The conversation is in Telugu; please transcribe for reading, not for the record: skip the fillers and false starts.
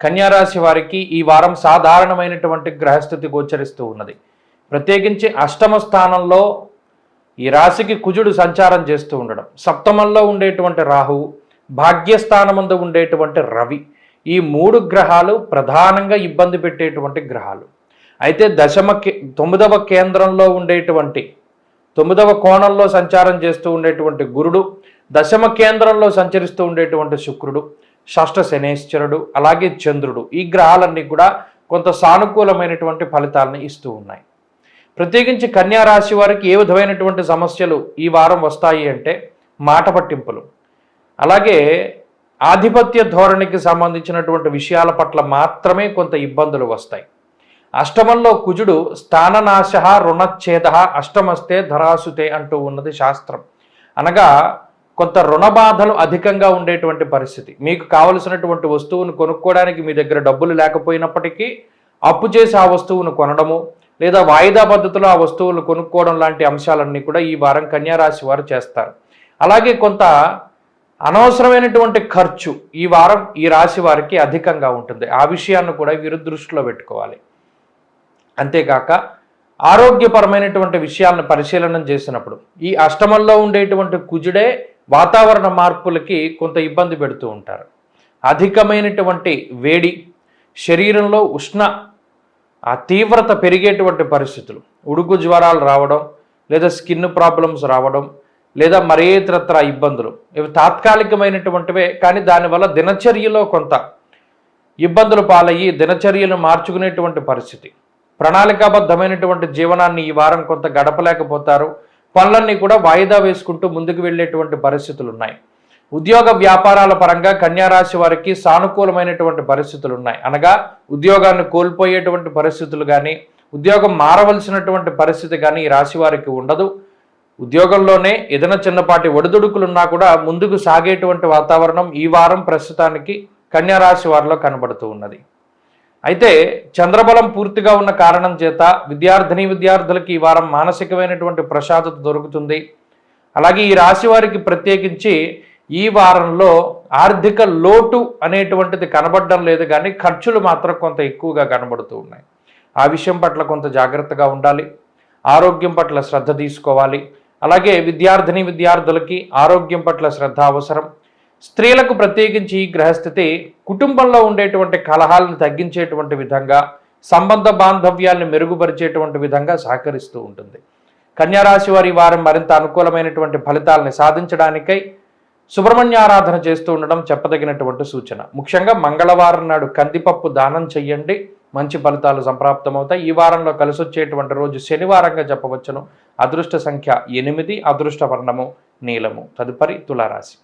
కన్యారాశి వారికి ఈ వారం సాధారణమైనటువంటి గ్రహస్థితి గోచరిస్తూ ఉన్నది. ప్రత్యేకించి అష్టమ స్థానంలో ఈ రాశికి కుజుడు సంచారం చేస్తూ ఉండడం, సప్తమంలో ఉండేటువంటి రాహువు, భాగ్యస్థానమందు ఉండేటువంటి రవి, ఈ 3 గ్రహాలు ప్రధానంగా ఇబ్బంది పెట్టేటువంటి గ్రహాలు. అయితే 9వ కేంద్రంలో ఉండేటువంటి 9వ కోణంలో సంచారం చేస్తూ ఉండేటువంటి గురుడు, దశమ కేంద్రంలో సంచరిస్తూ ఉండేటువంటి శుక్రుడు, షష్ఠ శనేశ్వరుడు, అలాగే చంద్రుడు, ఈ గ్రహాలన్నీ కూడా కొంత సానుకూలమైనటువంటి ఫలితాలను ఇస్తూ ఉన్నాయి. ప్రత్యేకించి కన్యారాశి వారికి ఏ విధమైనటువంటి సమస్యలు ఈ వారం వస్తాయి అంటే మాట పట్టింపులు, అలాగే ఆధిపత్య ధోరణికి సంబంధించినటువంటి విషయాల పట్ల మాత్రమే కొంత ఇబ్బందులు వస్తాయి. అష్టమంలో కుజుడు స్థాననాశ రుణచ్ఛేద అష్టమస్తే ధరాసుతే అంటూ ఉన్నది శాస్త్రం. అనగా కొంత రుణబాధలు అధికంగా ఉండేటువంటి పరిస్థితి. మీకు కావలసినటువంటి వస్తువును కొనుక్కోవడానికి మీ దగ్గర డబ్బులు లేకపోయినప్పటికీ అప్పు చేసి ఆ వస్తువును కొనడము, లేదా వాయిదా పద్ధతిలో ఆ వస్తువులు కొనుక్కోవడం లాంటి అంశాలన్నీ కూడా ఈ వారం కన్యారాశి వారు చేస్తారు. అలాగే కొంత అనవసరమైనటువంటి ఖర్చు ఈ వారం ఈ రాశి వారికి అధికంగా ఉంటుంది. ఆ విషయాన్ని కూడా వీరు దృష్టిలో పెట్టుకోవాలి. అంతేకాక ఆరోగ్యపరమైనటువంటి విషయాలను పరిశీలన చేసినప్పుడు ఈ అష్టమంలో ఉండేటువంటి కుజుడే వాతావరణ మార్పులకి కొంత ఇబ్బంది పెడుతూ ఉంటారు. అధికమైనటువంటి వేడి, శరీరంలో ఉష్ణ తీవ్రత పెరిగేటువంటి పరిస్థితులు, ఉడుకు జ్వరాలు రావడం, లేదా స్కిన్ ప్రాబ్లమ్స్ రావడం, లేదా మరే ఇతరత్ర ఇబ్బందులు, ఇవి తాత్కాలికమైనటువంటివే. కానీ దానివల్ల దినచర్యలో కొంత ఇబ్బందులు పాలయ్యి దినచర్యలు మార్చుకునేటువంటి పరిస్థితి, ప్రణాళికాబద్ధమైనటువంటి జీవనాన్ని ఈ వారం కొంత గడపలేకపోతారు. పనులన్నీ కూడా వాయిదా వేసుకుంటూ ముందుకు వెళ్ళేటువంటి పరిస్థితులు ఉన్నాయి. ఉద్యోగ వ్యాపారాల పరంగా కన్యారాశి వారికి సానుకూలమైనటువంటి పరిస్థితులు ఉన్నాయి. అనగా ఉద్యోగాన్ని కోల్పోయేటువంటి పరిస్థితులు కానీ, ఉద్యోగం మారవలసినటువంటి పరిస్థితి కానీ ఈ రాశి వారికి ఉండదు. ఉద్యోగంలోనే ఏదైనా చిన్నపాటి ఒడిదుడుకులున్నా కూడా ముందుకు సాగేటువంటి వాతావరణం ఈ వారం ప్రస్తుతానికి కన్యారాశి వారిలో కనబడుతూ ఉన్నది. అయితే చంద్రబలం పూర్తిగా ఉన్న కారణం చేత విద్యార్థులకి ఈ వారం మానసికమైనటువంటి ప్రశాంతత దొరుకుతుంది. అలాగే ఈ రాశి వారికి ప్రత్యేకించి ఈ వారంలో ఆర్థిక లోటు అనేటువంటిది కనబడడం లేదు, కానీ ఖర్చులు మాత్రం కొంత ఎక్కువగా కనబడుతూ ఉన్నాయి. ఆ విషయం పట్ల కొంత జాగ్రత్తగా ఉండాలి. ఆరోగ్యం పట్ల శ్రద్ధ తీసుకోవాలి. అలాగే విద్యార్థులకి ఆరోగ్యం పట్ల శ్రద్ధ అవసరం. స్త్రీలకు ప్రత్యేకించి ఈ గ్రహస్థితి కుటుంబంలో ఉండేటువంటి కలహాలను తగ్గించేటువంటి విధంగా, సంబంధ బాంధవ్యాలను మెరుగుపరిచేటువంటి విధంగా సహకరిస్తూ ఉంటుంది. కన్యారాశి వారి వారం మరింత అనుకూలమైనటువంటి ఫలితాలను సాధించడానికై సుబ్రహ్మణ్య ఆరాధన చేస్తూ ఉండడం చెప్పదగినటువంటి సూచన. ముఖ్యంగా మంగళవారం నాడు కందిపప్పు దానం చెయ్యండి, మంచి ఫలితాలు సంప్రాప్తమవుతాయి. ఈ వారంలో కలిసి వచ్చేటువంటి రోజు శనివారంగా చెప్పవచ్చును. అదృష్ట సంఖ్య 8, అదృష్ట వర్ణము నీలము. తదుపరి తులారాశి.